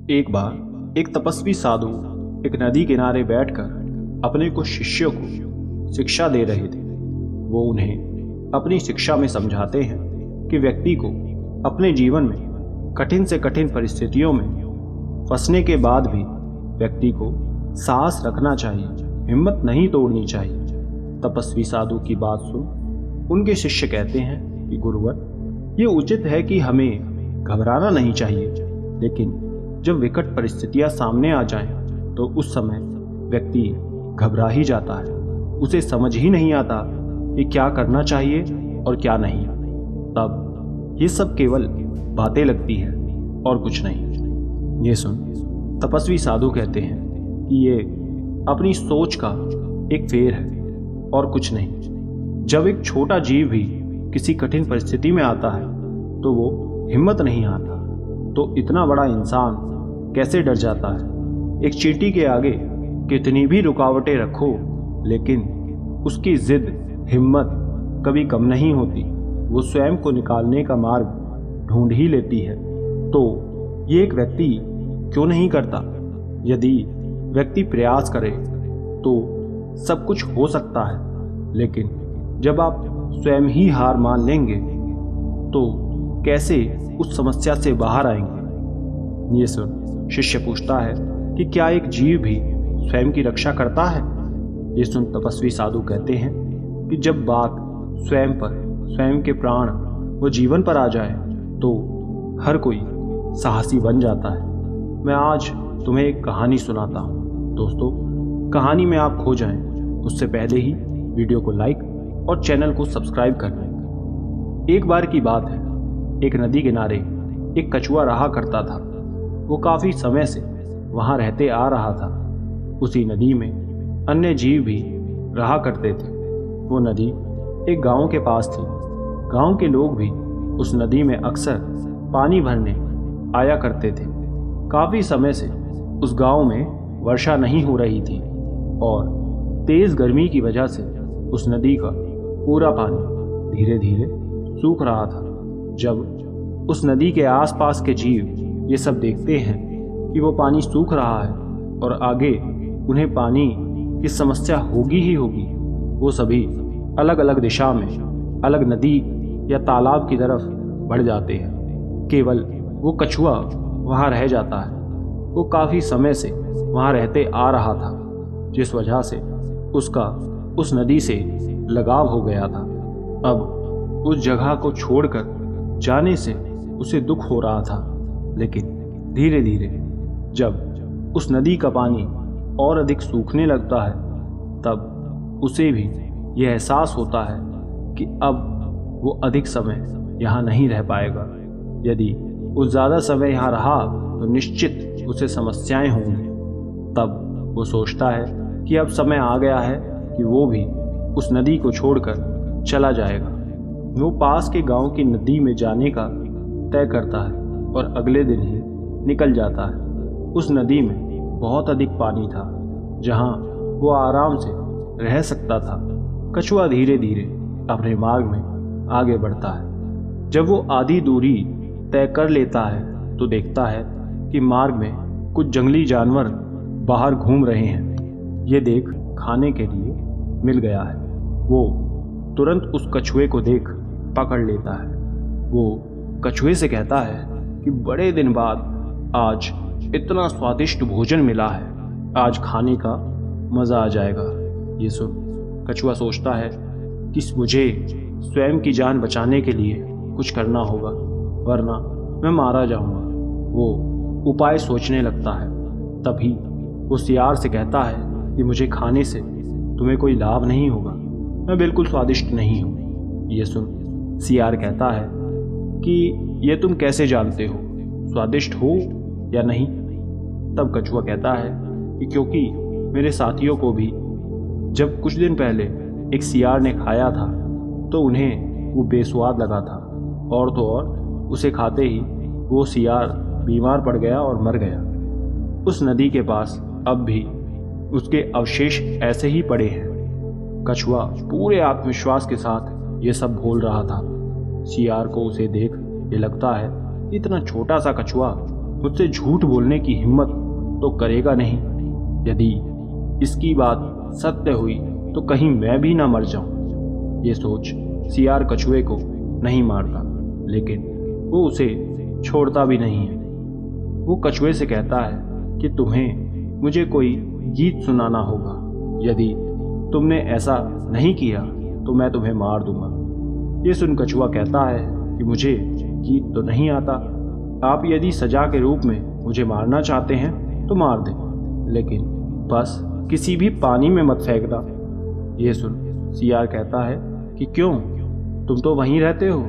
एक बार एक तपस्वी साधु एक नदी किनारे बैठकर अपने कुछ शिष्यों को शिक्षा दे रहे थे। वो उन्हें अपनी शिक्षा में समझाते हैं कि व्यक्ति को अपने जीवन में कठिन से कठिन परिस्थितियों में फंसने के बाद भी व्यक्ति को साहस रखना चाहिए, हिम्मत नहीं तोड़नी चाहिए। तपस्वी साधु की बात सुन उनके शिष्य कहते हैं कि गुरुवर, ये उचित है कि हमें घबराना नहीं चाहिए, लेकिन जब विकट परिस्थितियां सामने आ जाएं, तो उस समय व्यक्ति घबरा ही जाता है। उसे समझ ही नहीं आता कि क्या करना चाहिए और क्या नहीं। तब ये सब केवल बातें लगती है और कुछ नहीं। ये सुन तपस्वी साधु कहते हैं कि ये अपनी सोच का एक फेर है और कुछ नहीं। जब एक छोटा जीव भी किसी कठिन परिस्थिति में आता है तो वो हिम्मत नहीं आता, तो इतना बड़ा इंसान कैसे डर जाता है। एक चींटी के आगे कितनी भी रुकावटें रखो, लेकिन उसकी जिद हिम्मत कभी कम नहीं होती। वो स्वयं को निकालने का मार्ग ढूंढ ही लेती है। तो ये एक व्यक्ति क्यों नहीं करता? यदि व्यक्ति प्रयास करे तो सब कुछ हो सकता है, लेकिन जब आप स्वयं ही हार मान लेंगे तो कैसे उस समस्या से बाहर आएंगे? ये सुन शिष्य पूछता है कि क्या एक जीव भी स्वयं की रक्षा करता है? ये सुन तपस्वी साधु कहते हैं कि जब बात स्वयं पर, स्वयं के प्राण व जीवन पर आ जाए तो हर कोई साहसी बन जाता है। मैं आज तुम्हें एक कहानी सुनाता हूँ। दोस्तों, कहानी में आप खो जाएं उससे पहले ही वीडियो को लाइक और चैनल को सब्सक्राइब कर लें। एक बार की बात है, एक नदी किनारे एक कछुआ रहा करता था। वो काफ़ी समय से वहाँ रहते आ रहा था। उसी नदी में अन्य जीव भी रहा करते थे। वो नदी एक गांव के पास थी। गांव के लोग भी उस नदी में अक्सर पानी भरने आया करते थे। काफ़ी समय से उस गांव में वर्षा नहीं हो रही थी और तेज़ गर्मी की वजह से उस नदी का पूरा पानी धीरे धीरे सूख रहा था। जब उस नदी के आसपास के जीव ये सब देखते हैं कि वो पानी सूख रहा है और आगे उन्हें पानी की समस्या होगी ही होगी, वो सभी अलग अलग दिशा में अलग नदी या तालाब की तरफ बढ़ जाते हैं। केवल वो कछुआ वहाँ रह जाता है। वो काफ़ी समय से वहाँ रहते आ रहा था, जिस वजह से उसका उस नदी से लगाव हो गया था। अब उस जगह को छोड़कर जाने से उसे दुख हो रहा था, लेकिन धीरे धीरे जब उस नदी का पानी और अधिक सूखने लगता है, तब उसे भी यह एहसास होता है कि अब वो अधिक समय यहाँ नहीं रह पाएगा। यदि वो ज़्यादा समय यहाँ रहा तो निश्चित उसे समस्याएं होंगी। तब वो सोचता है कि अब समय आ गया है कि वो भी उस नदी को छोड़कर चला जाएगा। वो पास के गांव की नदी में जाने का तय करता है और अगले दिन ही निकल जाता है। उस नदी में बहुत अधिक पानी था, जहां वो आराम से रह सकता था। कछुआ धीरे धीरे अपने मार्ग में आगे बढ़ता है। जब वो आधी दूरी तय कर लेता है तो देखता है कि मार्ग में कुछ जंगली जानवर बाहर घूम रहे हैं। ये देख खाने के लिए मिल गया है। वो तुरंत उस कछुए को देख पकड़ लेता है। वो कछुए से कहता है कि बड़े दिन बाद आज इतना स्वादिष्ट भोजन मिला है, आज खाने का मज़ा आ जाएगा। ये सुन कछुआ सोचता है कि मुझे स्वयं की जान बचाने के लिए कुछ करना होगा, वरना मैं मारा जाऊंगा। वो उपाय सोचने लगता है। तभी वो सियार से कहता है कि मुझे खाने से तुम्हें कोई लाभ नहीं होगा, मैं बिल्कुल स्वादिष्ट नहीं हूँ। ये सुन सियार कहता है कि ये तुम कैसे जानते हो, स्वादिष्ट हो या नहीं? तब कछुआ कहता है कि क्योंकि मेरे साथियों को भी जब कुछ दिन पहले एक सियार ने खाया था तो उन्हें वो बेस्वाद लगा था, और तो और उसे खाते ही वो सियार बीमार पड़ गया और मर गया। उस नदी के पास अब भी उसके अवशेष ऐसे ही पड़े हैं। कछुआ पूरे आत्मविश्वास के साथ ये सब बोल रहा था। सियार को उसे देख ये लगता है कि इतना छोटा सा कछुआ मुझसे झूठ बोलने की हिम्मत तो करेगा नहीं। यदि इसकी बात सत्य हुई तो कहीं मैं भी ना मर जाऊं। ये सोच सियार कछुए को नहीं मारता, लेकिन वो उसे छोड़ता भी नहीं है। वो कछुए से कहता है कि तुम्हें मुझे कोई गीत सुनाना होगा। यदि तुमने ऐसा नहीं किया तो मैं तुम्हें मार दूंगा। ये सुन कछुआ कहता है कि मुझे गीत तो नहीं आता। आप यदि सजा के रूप में मुझे मारना चाहते हैं तो मार दें, लेकिन बस किसी भी पानी में मत फेंकना। ये सुन सियार कहता है कि क्यों, तुम तो वहीं रहते हो।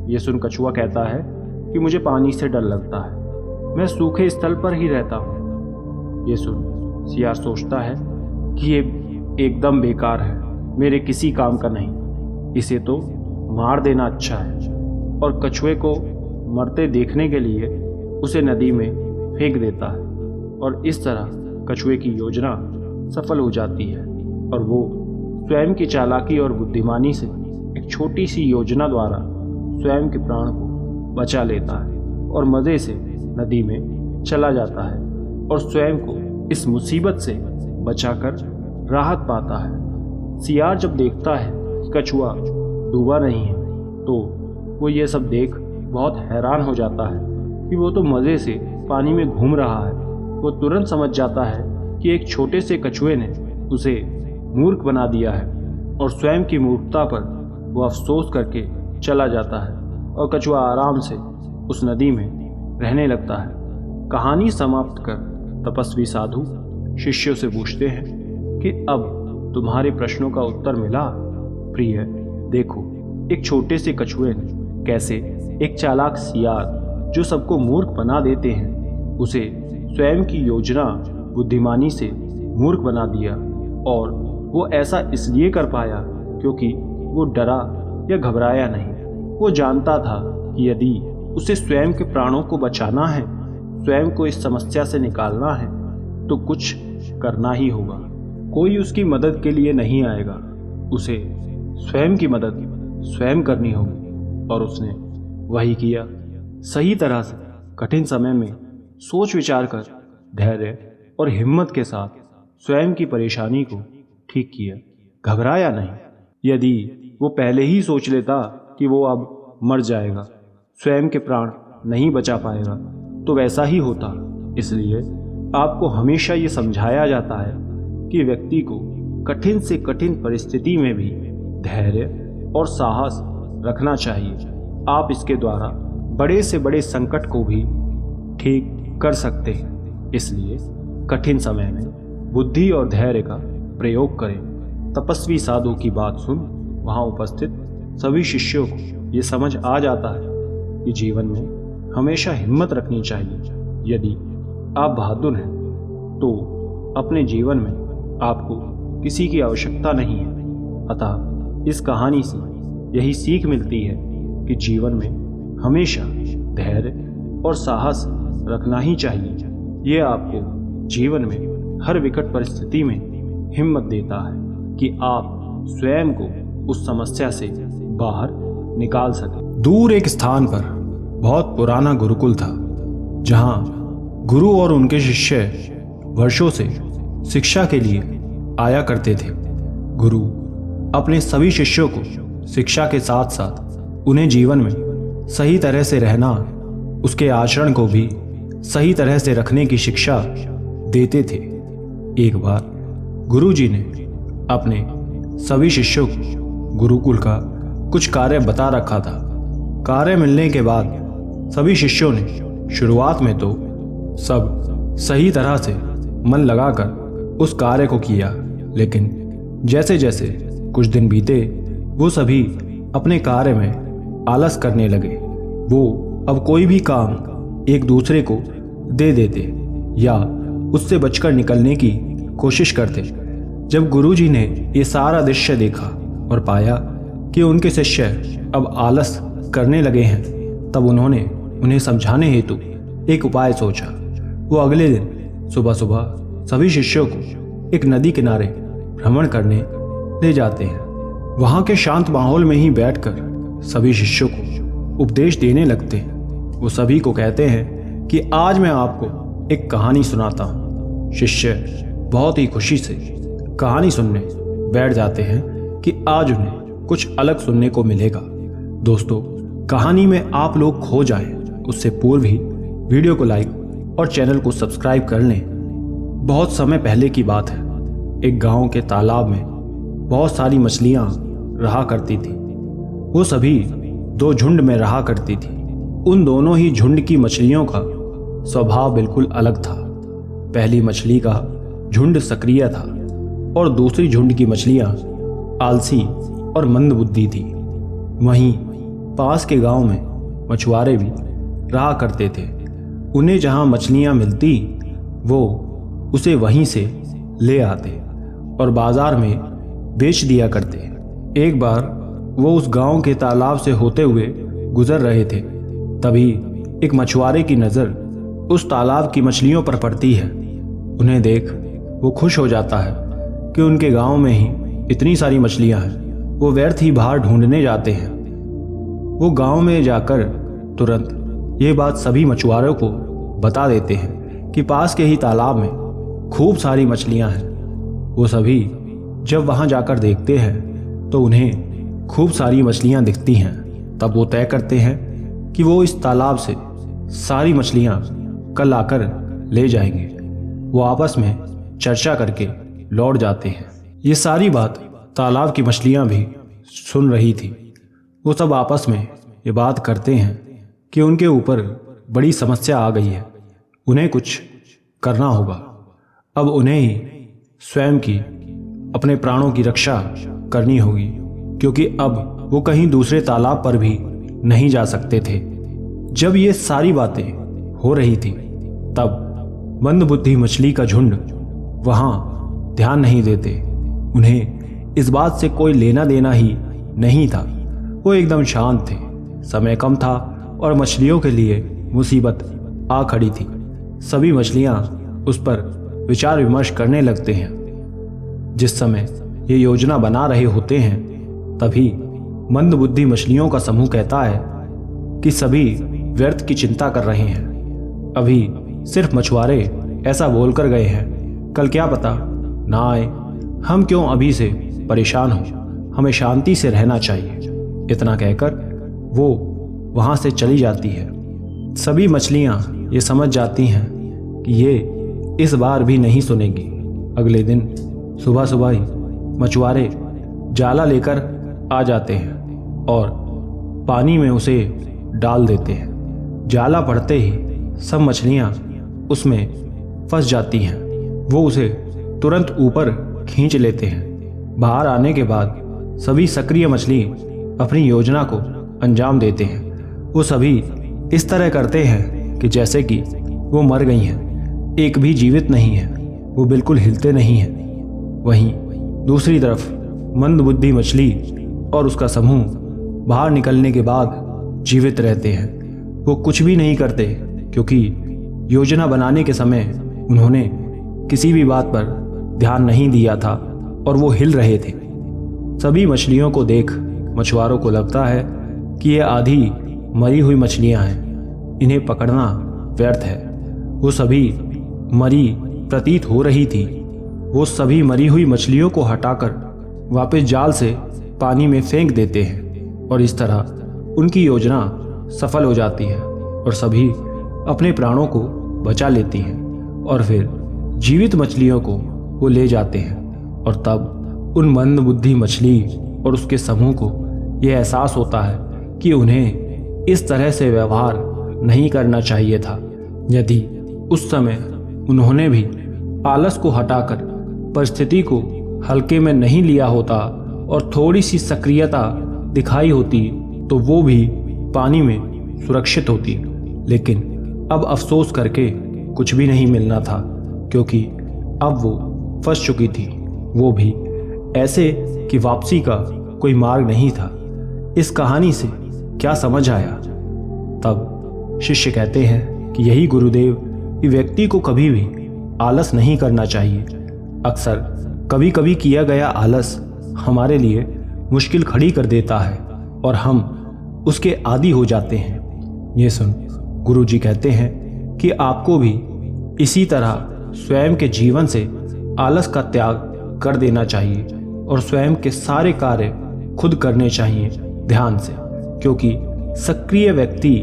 ये सुन कछुआ कहता है कि मुझे पानी से डर लगता है, मैं सूखे स्थल पर ही रहता हूँ। ये सुन सियार सोचता है कि ये एकदम बेकार है, मेरे किसी काम का नहीं, इसे तो मार देना अच्छा है। और कछुए को मरते देखने के लिए उसे नदी में फेंक देता है। और इस तरह कछुए की योजना सफल हो जाती है और वो स्वयं की चालाकी और बुद्धिमानी से एक छोटी सी योजना द्वारा स्वयं के प्राण को बचा लेता है और मज़े से नदी में चला जाता है और स्वयं को इस मुसीबत से बचाकर राहत पाता है। सियार जब देखता है कि कछुआ डूबा नहीं है तो वो ये सब देख बहुत हैरान हो जाता है कि वो तो मज़े से पानी में घूम रहा है। वो तुरंत समझ जाता है कि एक छोटे से कछुए ने उसे मूर्ख बना दिया है और स्वयं की मूर्खता पर वो अफसोस करके चला जाता है और कछुआ आराम से उस नदी में रहने लगता है। कहानी समाप्त कर तपस्वी साधु शिष्यों से पूछते हैं कि अब तुम्हारे प्रश्नों का उत्तर मिला। प्रिय, देखो एक छोटे से कछुए ने कैसे एक चालाक सियार जो सबको मूर्ख बना देते हैं उसे स्वयं की योजना बुद्धिमानी से मूर्ख बना दिया। और वो ऐसा इसलिए कर पाया क्योंकि वो डरा या घबराया नहीं। वो जानता था कि यदि उसे स्वयं के प्राणों को बचाना है, स्वयं को इस समस्या से निकालना है, तो कुछ करना ही होगा। कोई उसकी मदद के लिए नहीं आएगा, उसे स्वयं की मदद स्वयं करनी होगी। और उसने वही किया। सही तरह से कठिन समय में सोच विचार कर धैर्य और हिम्मत के साथ स्वयं की परेशानी को ठीक किया, घबराया नहीं। यदि वो पहले ही सोच लेता कि वो अब मर जाएगा, स्वयं के प्राण नहीं बचा पाएगा, तो वैसा ही होता। इसलिए आपको हमेशा ये समझाया जाता है कि व्यक्ति को कठिन से कठिन परिस्थिति में भी धैर्य और साहस रखना चाहिए। आप इसके द्वारा बड़े से बड़े संकट को भी ठीक कर सकते हैं। इसलिए कठिन समय में बुद्धि और धैर्य का प्रयोग करें। तपस्वी साधु की बात सुन वहाँ उपस्थित सभी शिष्यों को ये समझ आ जाता है कि जीवन में हमेशा हिम्मत रखनी चाहिए। यदि आप बहादुर हैं तो अपने जीवन में आपको किसी की आवश्यकता नहीं है। अतः इस कहानी से यही सीख मिलती है कि जीवन में हमेशा धैर्य और साहस रखना ही चाहिए। ये आपको जीवन में हर विकट परिस्थिति में हिम्मत देता है कि आप स्वयं को उस समस्या से बाहर निकाल सकें। दूर एक स्थान पर बहुत पुराना गुरुकुल था, जहां गुरु और उनके शिष्य वर्षों से शिक्षा के लिए आया करते थे। गुरु अपने सभी शिष्यों को शिक्षा के साथ साथ उन्हें जीवन में सही तरह से रहना, उसके आचरण को भी सही तरह से रखने की शिक्षा देते थे। एक बार गुरुजी ने अपने सभी शिष्यों को गुरुकुल का कुछ कार्य बता रखा था। कार्य मिलने के बाद सभी शिष्यों ने शुरुआत में तो सब सही तरह से मन लगाकर उस कार्य को किया, लेकिन जैसे जैसे कुछ दिन बीते वो सभी अपने कार्य में आलस करने लगे। वो अब कोई भी काम एक दूसरे को दे देते या उससे बचकर निकलने की कोशिश करते। जब गुरुजी ने ये सारा दृश्य देखा और पाया कि उनके शिष्य अब आलस करने लगे हैं, तब उन्होंने उन्हें समझाने हेतु एक उपाय सोचा। वो अगले दिन सुबह सुबह सभी शिष्यों को एक नदी किनारे भ्रमण करने ले जाते हैं। वहाँ के शांत माहौल में ही बैठकर सभी शिष्यों को उपदेश देने लगते हैं। वो सभी को कहते हैं कि आज मैं आपको एक कहानी सुनाता हूँ। शिष्य बहुत ही खुशी से कहानी सुनने बैठ जाते हैं कि आज उन्हें कुछ अलग सुनने को मिलेगा। दोस्तों, कहानी में आप लोग खो जाएं उससे पूर्व ही वीडियो को लाइक और चैनल को सब्सक्राइब कर लें। बहुत समय पहले की बात है। एक गांव के तालाब में बहुत सारी मछलियां रहा करती थी। वो सभी दो झुंड में रहा करती थी। उन दोनों ही झुंड की मछलियों का स्वभाव बिल्कुल अलग था। पहली मछली का झुंड सक्रिय था और दूसरी झुंड की मछलियां आलसी और मंदबुद्धि थी। वहीं पास के गांव में मछुआरे भी रहा करते थे। उन्हें जहां मछलियां मिलती वो उसे वहीं से ले आते और बाजार में बेच दिया करते। एक बार वो उस गांव के तालाब से होते हुए गुजर रहे थे। तभी एक मछुआरे की नज़र उस तालाब की मछलियों पर पड़ती है। उन्हें देख वो खुश हो जाता है कि उनके गांव में ही इतनी सारी मछलियां हैं। वो व्यर्थ ही बाहर ढूंढने जाते हैं। वो गांव में जाकर तुरंत ये बात सभी मछुआरों को बता देते हैं कि पास के ही तालाब में खूब सारी मछलियां हैं। वो सभी जब वहां जाकर देखते हैं तो उन्हें खूब सारी मछलियां दिखती हैं। तब वो तय करते हैं कि वो इस तालाब से सारी मछलियां कल आकर ले जाएंगे। वो आपस में चर्चा करके लौट जाते हैं। ये सारी बात तालाब की मछलियां भी सुन रही थी। वो सब आपस में ये बात करते हैं कि उनके ऊपर बड़ी समस्या आ गई है। उन्हें कुछ करना होगा। अब उन्हें ही स्वयं की अपने प्राणों की रक्षा करनी होगी, क्योंकि अब वो कहीं दूसरे तालाब पर भी नहीं जा सकते थे। जब ये सारी बातें हो रही थी तब मंदबुद्धि मछली का झुंड वहां ध्यान नहीं देते। उन्हें इस बात से कोई लेना देना ही नहीं था। वो एकदम शांत थे। समय कम था और मछलियों के लिए मुसीबत आ खड़ी थी। सभी मछलियां उस पर विचार विमर्श करने लगते हैं। जिस समय ये योजना बना रहे होते हैं तभी मंदबुद्धि मछलियों का समूह कहता है कि सभी व्यर्थ की चिंता कर रहे हैं। अभी सिर्फ मछुआरे ऐसा बोलकर गए हैं, कल क्या पता ना आए। हम क्यों अभी से परेशान हो, हमें शांति से रहना चाहिए। इतना कहकर वो वहां से चली जाती है। सभी मछलियां ये समझ जाती हैं कि ये इस बार भी नहीं सुनेगी। अगले दिन सुबह सुबह ही मछुआरे जाला लेकर आ जाते हैं और पानी में उसे डाल देते हैं। जाला पड़ते ही सब मछलियां उसमें फंस जाती हैं। वो उसे तुरंत ऊपर खींच लेते हैं। बाहर आने के बाद सभी सक्रिय मछली अपनी योजना को अंजाम देते हैं। वो सभी इस तरह करते हैं कि जैसे कि वो मर गई हैं। एक भी जीवित नहीं है। वो बिल्कुल हिलते नहीं हैं। वहीं दूसरी तरफ मंदबुद्धि मछली और उसका समूह बाहर निकलने के बाद जीवित रहते हैं। वो कुछ भी नहीं करते, क्योंकि योजना बनाने के समय उन्होंने किसी भी बात पर ध्यान नहीं दिया था और वो हिल रहे थे। सभी मछलियों को देख मछुआरों को लगता है कि ये आधी मरी हुई मछलियां हैं, इन्हें पकड़ना व्यर्थ है। वो सभी मरी प्रतीत हो रही थी। वो सभी मरी हुई मछलियों को हटाकर वापस जाल से पानी में फेंक देते हैं और इस तरह उनकी योजना सफल हो जाती है और सभी अपने प्राणों को बचा लेती हैं और फिर जीवित मछलियों को वो ले जाते हैं। और तब उन मंदबुद्धि मछली और उसके समूह को यह एहसास होता है कि उन्हें इस तरह से व्यवहार नहीं करना चाहिए था। यदि उस समय उन्होंने भी आलस को हटाकर परिस्थिति को हल्के में नहीं लिया होता और थोड़ी सी सक्रियता दिखाई होती तो वो भी पानी में सुरक्षित होती। लेकिन अब अफसोस करके कुछ भी नहीं मिलना था, क्योंकि अब वो फंस चुकी थी। वो भी ऐसे कि वापसी का कोई मार्ग नहीं था। इस कहानी से क्या समझ आया? तब शिष्य कहते हैं कि यही गुरुदेव कि व्यक्ति को कभी भी आलस नहीं करना चाहिए। अक्सर कभी कभी किया गया आलस हमारे लिए मुश्किल खड़ी कर देता है और हम उसके आदी हो जाते हैं। ये सुन गुरुजी कहते हैं कि आपको भी इसी तरह स्वयं के जीवन से आलस का त्याग कर देना चाहिए और स्वयं के सारे कार्य खुद करने चाहिए ध्यान से, क्योंकि सक्रिय व्यक्ति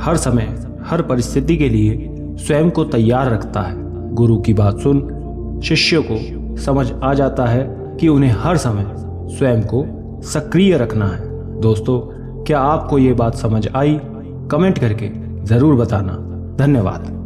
हर समय हर परिस्थिति के लिए स्वयं को तैयार रखता है। गुरु की बात सुन शिष्य को समझ आ जाता है कि उन्हें हर समय स्वयं को सक्रिय रखना है। दोस्तों, क्या आपको ये बात समझ आई? कमेंट करके ज़रूर बताना। धन्यवाद।